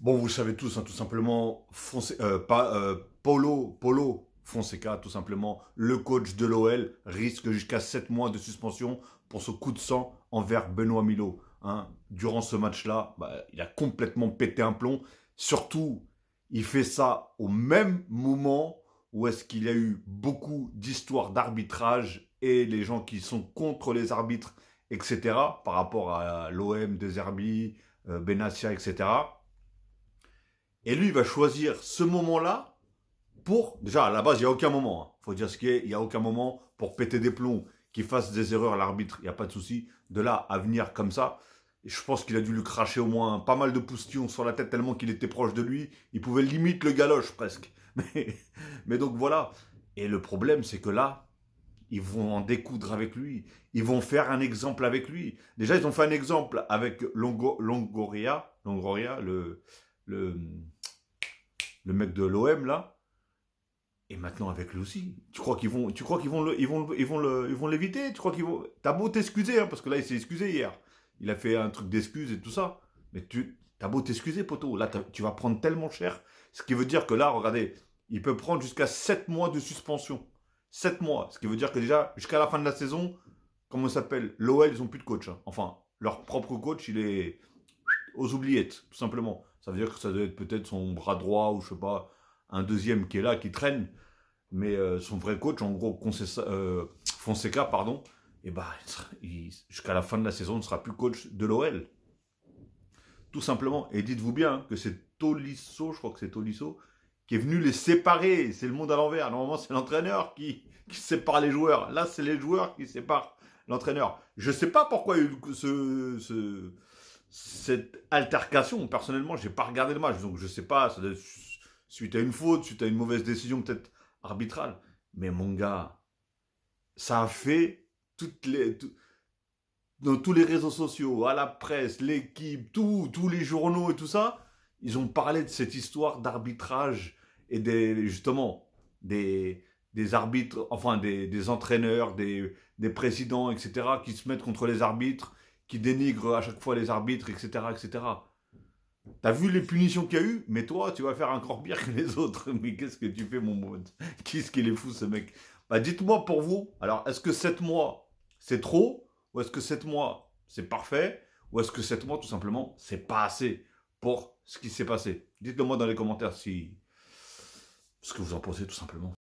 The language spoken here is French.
Bon, vous le savez tous, hein, tout simplement, Paulo Fonseca, tout simplement, le coach de l'OL, risque jusqu'à 7 mois de suspension pour ce coup de sang envers Benoît Milot. Hein. Durant ce match-là, il a complètement pété un plomb. Surtout, il fait ça au même moment où est-ce qu'il y a eu beaucoup d'histoires d'arbitrage et les gens qui sont contre les arbitres, etc., par rapport à l'OM, De Zerbi, Benassia, etc. Et lui, il va choisir ce moment-là pour... Déjà, à la base, il n'y a aucun moment. Il faut dire ce qu'il y a. Il n'y a aucun moment pour péter des plombs, qu'il fasse des erreurs à l'arbitre. Il n'y a pas de souci. De là à venir comme ça, et je pense qu'il a dû lui cracher au moins pas mal de poustillons sur la tête tellement qu'il était proche de lui. Il pouvait limite le galoche presque. Mais donc voilà. Et le problème, c'est que là, ils vont en découdre avec lui. Ils vont faire un exemple avec lui. Déjà, ils ont fait un exemple avec Longoria, le, le mec de l'OM là. Et maintenant avec lui aussi. Tu crois qu'ils vont ils vont l'éviter. Tu crois qu'ils vont. T'as beau t'excuser, hein, parce que là il s'est excusé hier. Il a fait un truc d'excuses et tout ça. Mais t'as beau t'excuser, poteau. Là, tu vas prendre tellement cher. Ce qui veut dire que là, regardez, il peut prendre jusqu'à 7 mois de suspension. 7 mois. Ce qui veut dire que déjà, jusqu'à la fin de la saison, comment ça s'appelle, l'OL, ils ont plus de coach. Hein. Enfin, leur propre coach, il est aux oubliettes, tout simplement. Ça veut dire que ça doit être peut-être son bras droit ou je sais pas, un deuxième qui est là, qui traîne. Mais son vrai coach, en gros, Fonseca, pardon, et bah, jusqu'à la fin de la saison, ne sera plus coach de l'OL. Tout simplement. Et dites-vous bien que c'est Tolisso, je crois que c'est Tolisso, qui est venu les séparer. C'est le monde à l'envers. Normalement, c'est l'entraîneur qui sépare les joueurs. Là, c'est les joueurs qui séparent l'entraîneur. Je ne sais pas pourquoi il y a eu cette altercation. Personnellement, je n'ai pas regardé le match. Donc, je ne sais pas. Ça doit être suite à une faute, suite à une mauvaise décision peut-être arbitrale. Mais mon gars, ça a fait dans tous les réseaux sociaux, à la presse, l'équipe, tous les journaux et tout ça, ils ont parlé de cette histoire d'arbitrage et justement des arbitres, enfin des entraîneurs, des présidents, etc., qui se mettent contre les arbitres, qui dénigrent à chaque fois les arbitres, etc., etc. T'as vu les punitions qu'il y a eu? Mais toi, tu vas faire encore pire que les autres. Mais qu'est-ce que tu fais, mon pote? Qu'est-ce qu'il est fou, ce mec? Bah, dites-moi pour vous. Alors, est-ce que 7 mois, c'est trop? Ou est-ce que 7 mois, c'est parfait? Ou est-ce que 7 mois, tout simplement, c'est pas assez pour ce qui s'est passé? Dites-le moi dans les commentaires si... ce que vous en pensez, tout simplement.